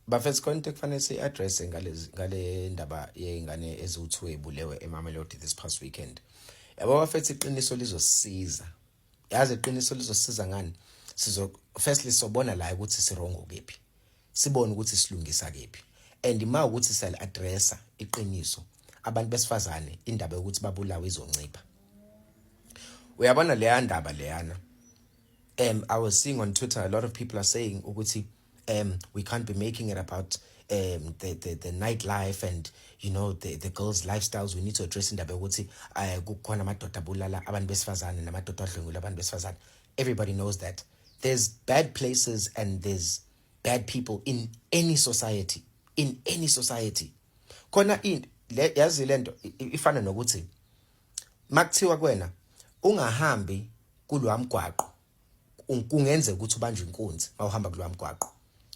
bafethu khona into ekufanele si-address ngale ndaba yey'ngane eziwu-2 ebulewe eMamelodi this past weekend. Yabo bafethu iqiniso lizosisiza. Yazi iqiniso lizosisiza ngani? Firstly sobona la ukuthi sirongo kephi. Sibone ukuthi silungisa kephi. And ima ukuthi siyali-addressa iqiniso abantu besifazane indaba yokuthi babulawe izoncipha. Uyabona leya ndaba leyana. I was seeing on Twitter a lot of people are saying ukuthi we can't be making it about the nightlife and you know the girls' lifestyles. We need to address indaba ukuthi kukhona amadoda abulala abantu besifazane namadoda adlwengula abantu besifazane. Everybody knows that there's bad places and there's bad people in any society. In any society. Khona yazi lento ifana nokuthi makuthiwa kwena ungahambi kulwa mgwaqo kungenzeka ukuthi ubanjwe inkunzi mawuhamba kulwa mgwaqo.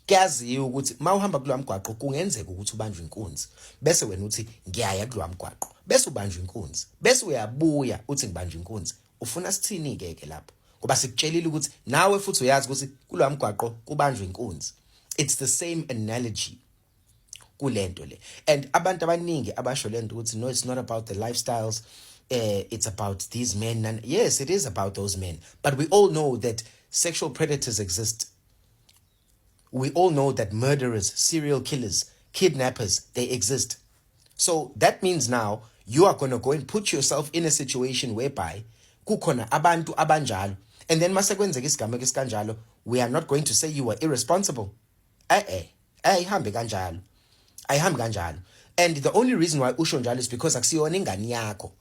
Kuyaziwa ukuthi mawuhamba kulwa mgwaqo kungenzeka ukuthi ubanjwe inkunzi bese wena uthi ngiyaya kulwa mgwaqo bese ubanjwe inkunzi bese uyabuya uthi ngibanjwe inkunzi. Ufuna sithini ke lapho? Ngoba sikutshelile ukuthi nawe futhi uyazi ukuthi kulwa mgwaqo kubanjwe inkunzi. It's the same analogy kulento le. And abantu abaningi abasho lento ukuthi no, it's not about the lifestyles, it's about these men. And yes, it is about those men, but we all know that sexual predators exist. We all know that murderers, serial killers, kidnappers, they exist. So that means now you are going to go and put yourself in a situation whereby kukhona abantu abanjalo, and then masekwenzeka isigameko esikanjalo, we are not going to say you were irresponsible. Ayihambe kanjalo. Ayihambi kanjalo. And the only reason why usho njalo is because akusiyona ingane yakho.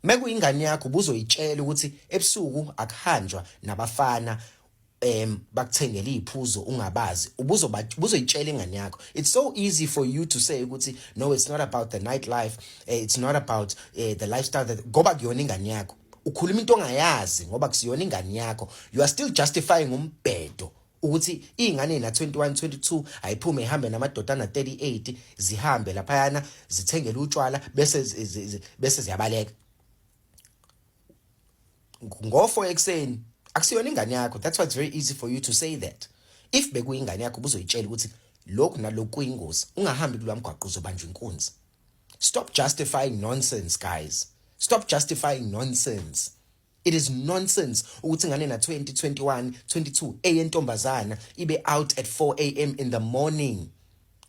Meku ingane yakho buzoyitshela ukuthi ebusuku akuhanjwa nabafana bakuthengela iphuzo ungabazi. Ubuzoyitshela ingane yakho. It's so easy for you to say ukuthi no, it's not about the nightlife, it's not about the lifestyle that ngoba kuyona ingane yakho. Ukhuluma into ongayazi ngoba kusiyona ingane yakho. You are still justifying umbhedo ukuthi ingane na 21 22 ayiphume ihambe namadoda na 38 zihambe laphayana zithengele utshwala bese ziyabaleka ngofo ekseni akusiyona ingane yakho. That's why it's very easy for you to say that. If bekuyingane yakho buzoyitshela ukuthi lokhu nalokhu kuyingozi ungahambi kulwa mgwaqo uzobanjwa inkunzi. Stop justifying nonsense, guys. Stop justifying nonsense. It is nonsense ukuthi ngane na 20, 21, 22 eyentombazana ibe out at 4 a.m. in the morning.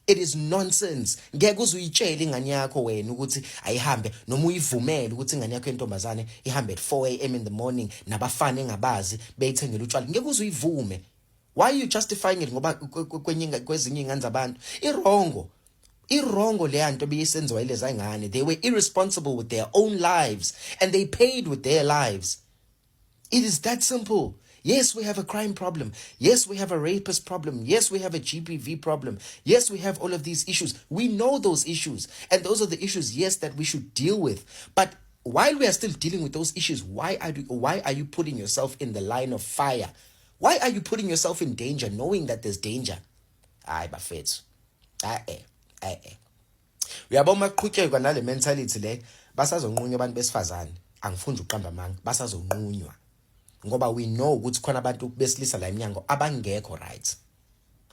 It is nonsense. Ngeke uzuyitshela ingane yakho wena ukuthi ayihambe noma uyivumele ukuthi ingane yakho yentombazane ihambe at 4 a.m. in the morning nabafana engabazi beyithengela utshwala. Ngeke uzuyivume. Why are you justifying it ngoba kwezinye ingane zabantu? Irongo leyanto beyisenziwa ileza ingane. They were irresponsible with their own lives and they paid with their lives. It is that simple. Yes, we have a crime problem. Yes, we have a rapist problem. Yes, we have a GBV problem. Yes, we have all of these issues. We know those issues. And those are the issues, yes, that we should deal with. But while we are still dealing with those issues, why are you putting yourself in the line of fire? Why are you putting yourself in danger knowing that there's danger? Ayi bafethu. Uyabona maqhutshekwa nale mentality le basazonqunywa abantu besifazane. Angifunda uqamba manga basazonqunywa. Ngoba we know ukuthi khona abantu besilisa la eminyango abangekho right.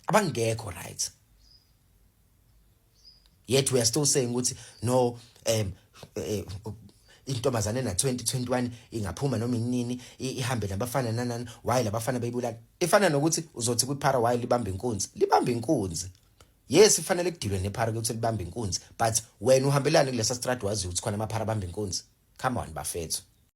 Abangekho right. Yet we are still saying ukuthi no intombazane na 2021 ingaphuma noma inini ihambe nabafana nanani why labafana beyibulala. Ifana nokuthi uzothi kuphara why libamba inkunzi. Libamba inkunzi. Yes, ifanele kudilwe nephara ukuthi libambe inkunzi, but wena uhambelana kulesa strad wazi ukuthi khona amaphara abamba inkunzi. Come on bafethu.